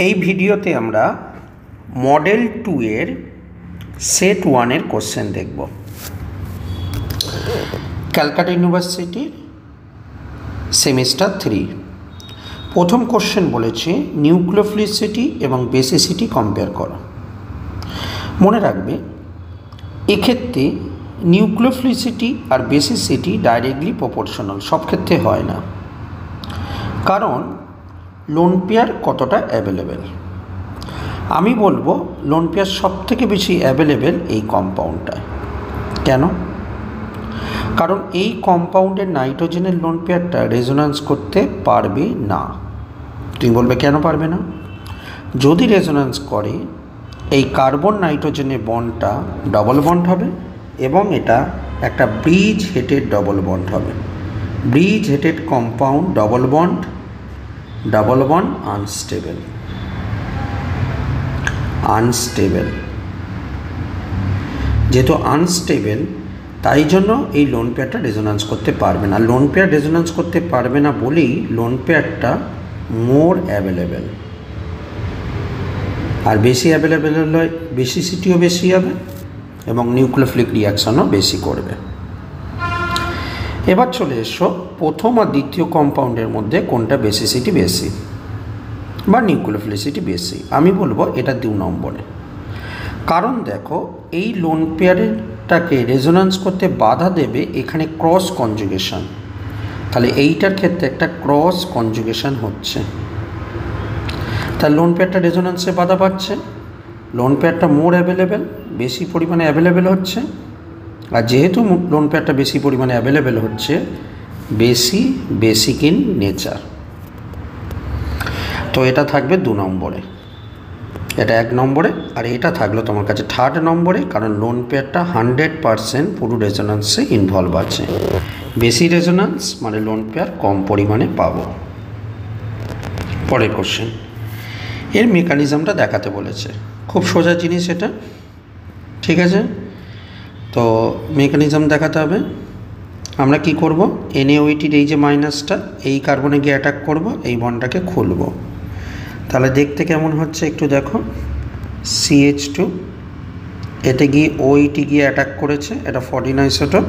এই ভিডিওতে আমরা মডেল 2 এর সেট 1 এর কোশ্চেন দেখব। Calcutta university semester 3। প্রথম কোশ্চেন বলেছে নিউক্লিওফিলিসিটি এবং বেসিসিটি কম্পেয়ার করো। মনে রাখবে এক্ষেত্রে নিউক্লিওফিলিসিটি আর বেসিসিটি ডাইরেক্টলি প্রপোর্শনাল, সব ক্ষেত্রে হয় না, কারণ লোন পেয়ার কতটা অ্যাভেলেবেল। আমি বলবো লোন পেয়ার সব থেকে বেশি অ্যাভেলেবেল এই কম্পাউন্ডটায়। কেন? কারণ এই কম্পাউন্ডের নাইট্রোজেনের লোন পেয়ারটা রেজোন্যান্স করতে পারবে না। তুমি বলবে কেন পারবে না? যদি রেজোন্যান্স করে এই কার্বন নাইট্রোজেনের বন্ডটা ডবল বন্ড হবে এবং এটা একটা ব্রিজ হেটেড ডবল বন্ড হবে। Bridge hated compound double bond unstable. যেহেতু আনস্টেবল, তাই জন্য এই লোন পেয়ারটা রেজোন্যান্স করতে পারবে না। লোন পেয়ার রেজোন্যান্স করতে পারবে না বলেই লোন পেয়ারটা মোর অ্যাভেলেবেল। আর বেশি অ্যাভেলেবেল হলে বেসিসিটিও বেশি হবে এবং নিউক্লিওফিলিক রিয়াকশনও বেশি করবে। এবার চলে এসো প্রথম আর দ্বিতীয় কম্পাউন্ডের মধ্যে কোনটা বেসিসিটি বেশি বা নিউক্লিওফিলিসিটি বেশি। আমি বলবো এটা 2 নম্বরে। কারণ দেখো এই লোন পেয়ারটাকে রেজোন্যান্স করতে বাধা দেবে এখানে ক্রস কনজুগেশন। তাহলে এইটার ক্ষেত্রে একটা ক্রস কনজুগেশন হচ্ছে, তাহলে লোন পেয়ারটা রেজোন্যান্সে বাধা পাচ্ছে। লোন পেয়ারটা মোর অ্যাভেলেবেল, বেশি পরিমাণে অ্যাভেলেবেল হচ্ছে। আর যেহেতু লোন পেয়ারটা বেশি পরিমাণে অ্যাভেলেবেল হচ্ছে, বেসিক ইন নেচার, তো এটা থাকবে 2 নম্বরে, এটা 1 নম্বরে। আর এটা থাকলো তোমার কাছে 3rd নম্বরে, কারণ লোন পেয়ারটা 100% পুরো রেজোন্যান্সে ইনভলভ আছে। বেশি রেজোন্যান্স মানে লোন পেয়ার কম পরিমাণে পাবো। পরের কোশ্চেন, এর মেকানিজমটা দেখাতে বলেছে। খুব সোজা জিনিস এটা, ঠিক আছে? তো মেকানিজম দেখাতে হবে। আমরা কি করব, NaOH এই যে মাইনাসটা এই কার্বনে গিয়ে অ্যাটাক করব, এই বন্ডটাকে খুলব। তাহলে দেখতে কেমন হচ্ছে একটু দেখো। CH2 এতে গিয়ে OH গিয়ে অ্যাটাক করেছে, এটা 14 আইসোটোপ,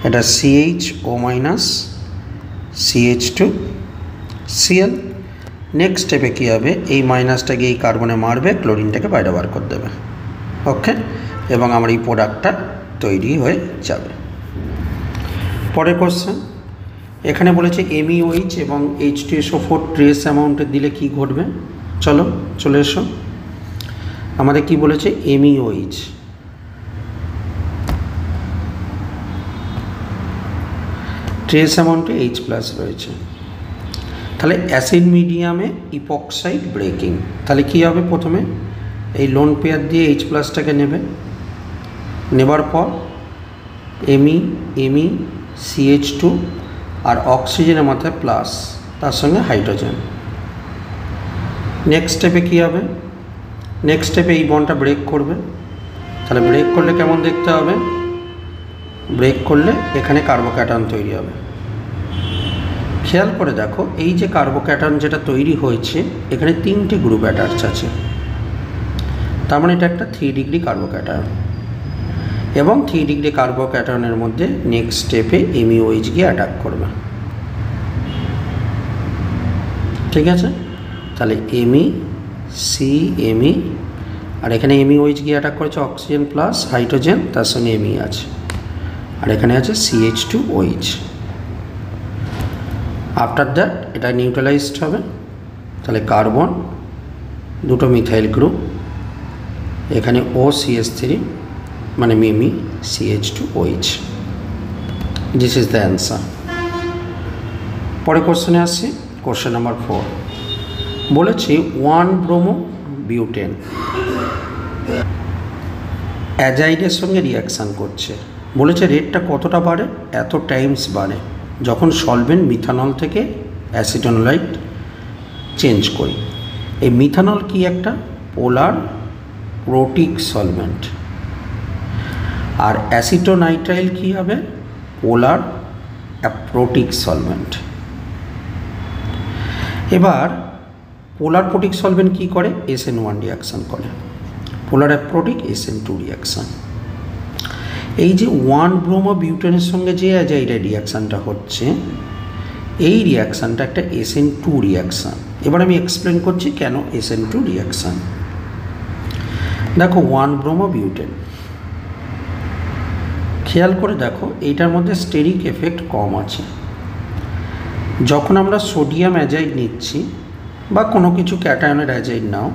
এটা CHO minus CH2 Cl। Next স্টেপে কী হবে, এই মাইনাসটা গিয়ে এই কার্বনে মারবে, ক্লোরিনটাকে বাইরে বার করে দেবে। ওকে, এবং আমার এই প্রোডাক্টটা তৈরি হয়ে যাবে। পরের কোশ্চেন, এখানে বলেছে MEOH এবং H2SO4 ট্রেস অ্যামাউন্টে দিলে কি ঘটবে। চলে এসো। আমাদের কি বলেছে, MEOH ট্রেস অ্যামাউন্টে H+ রয়েছে। তাহলে অ্যাসিড মিডিয়ামে ইপক্সাইড ব্রেকিং। তাহলে কী হবে, প্রথমে এই লোন পেয়ার দিয়ে H+টাকে নেবে, নেবার পর Me CH2 আর অক্সিজেনের মাথায় প্লাস, তার সঙ্গে হাইড্রোজেন। নেক্সট স্টেপে কী হবে, নেক্সট স্টেপে এই বন্ডটা ব্রেক করবে। তাহলে ব্রেক করলে কেমন দেখতে হবে, ব্রেক করলে এখানে কার্বোক্যাটায়ন তৈরি হবে। খেয়াল করে দেখো, এই যে কার্বোক্যাটায়ন যেটা তৈরি হয়েছে, এখানে 3টে গ্রুপ অ্যাটাচ আছে, তার মানে এটা একটা 3 ডিগ্রি কার্বোক্যাটায়ন। এবং 3 ডিগ্রি কার্বোক্যাটায়নের মধ্যে নেক্সট স্টেপে MEOH গিয়ে অ্যাটাক করবে, ঠিক আছে? তাহলে Me আর এখানে MEOH গিয়ে অ্যাটাক করেছে অক্সিজেন প্লাস হাইড্রোজেন, তার সঙ্গে Me আছে, আর এখানে আছে CH2OH। আফটার দ্যাট এটা নিউট্রালাইজড হবে। তাহলে কার্বন, 2টো মিথাইল গ্রুপ, এখানে OCH3 মানে মিমি CH2OH। This is the answer. পরে কোশ্চেনে আসছি, কোশ্চেন নাম্বার 4। বলেছি 1-ব্রোমোবিউটেন অ্যাজাইডের সঙ্গে রিয়াকশান করছে। বলেছে রেটটা কতটা বাড়ে, এত টাইমস বাড়ে যখন সলভেন্ট মিথানল থেকে অ্যাসিটোনোলাইট চেঞ্জ করি। এই মিথানল কি একটা পোলার প্রোটিক সলভেন্ট, আর অ্যাসিটোনাইট্রাইল কী হবে, পোলার অ্যাপ্রোটিক সলভেন্ট। এবার পোলার প্রোটিক সলভেন্ট কী করে? SN1 রিয়াকশান করে। পোলার অ্যাপ্রোটিক SN2 রিয়াকশান। এই যে 1 ব্রোমো বিউটেনের সঙ্গে যে অ্যাজাইড রিয়াকশানটা হচ্ছে, এই রিয়াকশানটা একটা SN2 রিয়াকশান। এবার আমি এক্সপ্লেন করছি কেন SN2 রিয়াকশান। দেখো 1 ব্রোমো বিউটেন, খেয়াল করে দেখো এইটার মধ্যে স্টেরিক এফেক্ট কম আছে। যখন আমরা সোডিয়াম অ্যাজাইড নিচ্ছি বা কোনো কিছু ক্যাটায়নের অ্যাজাইড নাও,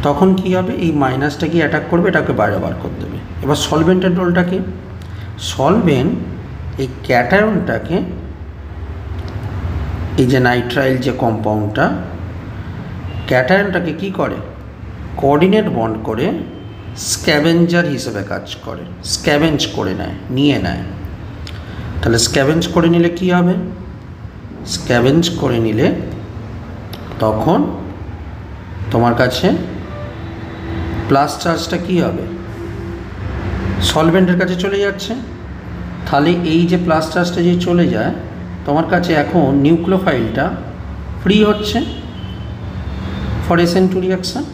তখন কী হবে? এই মাইনাসটা কি অ্যাটাক করবে, এটাকে বাইরে বার করে দেবে। এবার সলভেন্টের রোলটা কি? সলভেন্ট এই ক্যাটায়নটাকে, এই যে নাইট্রাইল যে কম্পাউন্ডটা, ক্যাটায়নটাকে কি করে? কোঅর্ডিনেট বন্ড করে স্ক্যাভেঞ্জার হিসেবে কাজ করে, স্ক্যাভেঞ্জ করে নেয়, নিয়ে নেয়। তাহলে স্ক্যাভেঞ্জ করে নিলে কি হবে? স্ক্যাভেঞ্জ করে নিলে তখন তোমার কাছে প্লাস চার্জটা কী হবে? সলভেন্টের কাছে চলে যাচ্ছে। তাহলে এই যে প্লাস চার্জটা যে চলে যায়, তোমার কাছে এখন নিউক্লিওফাইলটা ফ্রি হচ্ছে ফর SN2 রিয়াকশান।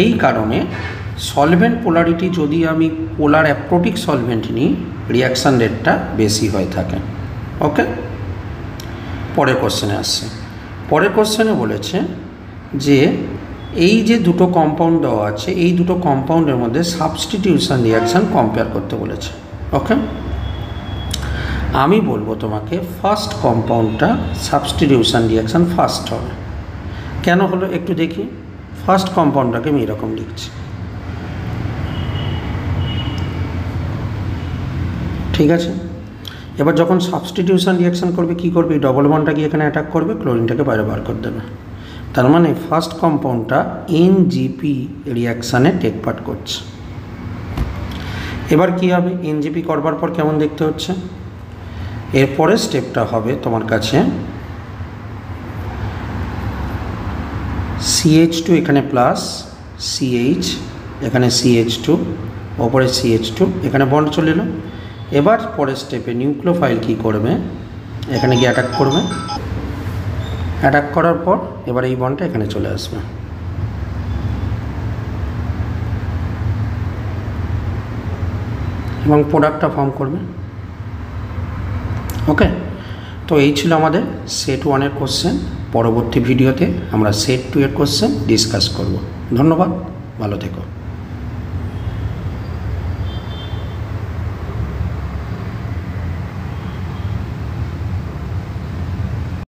এই কারণে সলভেন্ট পোলারিটি যদি আমি পোলার অ্যাপ্রোটিক সলভেন্ট নিই, রিয়াকশান রেটটা বেশি হয়ে থাকে। ওকে, পরের কোশ্চেনে আসছে। পরের কোশ্চেনে বলেছে যে এই যে দুটো কম্পাউন্ড দেওয়া আছে, এই দুটো কম্পাউন্ডের মধ্যে সাবস্টিটিউশন রিয়াকশান কম্পেয়ার করতে বলেছে। ওকে, আমি বলবো তোমাকে ফার্স্ট কম্পাউন্ডটা সাবস্টিটিউশন রিয়াকশান ফার্স্ট হবে। কেন হলো একটু দেখি। ফার্স্ট কম্পাউন্ডটাকে আমি এরকম লিখছি, ঠিক আছে। এবার যখন সাবস্টিটিউশন রিয়াকশান করবে কী করবে? এই ডবল বন্ডটা কি এখানে অ্যাটাক করবে, ক্লোরিনটাকে বাইরে বার করে দেবে। তার মানে ফার্স্ট কম্পাউন্ডটা NGP রিয়াকশানে টেক পার্ট করছে। এবার কি হবে? NGP করবার পর কেমন দেখতে হচ্ছে? এরপরের স্টেপটা হবে তোমার কাছে CH2 এখানে প্লাস, CH এখানে CH2, ওপরে CH2, এখানে বন্ড চলে এলো। এবার পরের স্টেপে নিউক্লিওফাইল কী করবে? এখানে গিয়ে অ্যাটাক করবে। অ্যাটাক করার পর এবার এই বন্ডটা এখানে চলে আসবে। এবং প্রোডাক্টটা ফর্ম করবে। ওকে, তো এই ছিল আমাদের সেট 1-এর কোশ্চেন। পরবর্তী ভিডিওতে আমরা সেট 2-এর কোশ্চেন ডিসকাস করব। ধন্যবাদ, ভালো থেকো।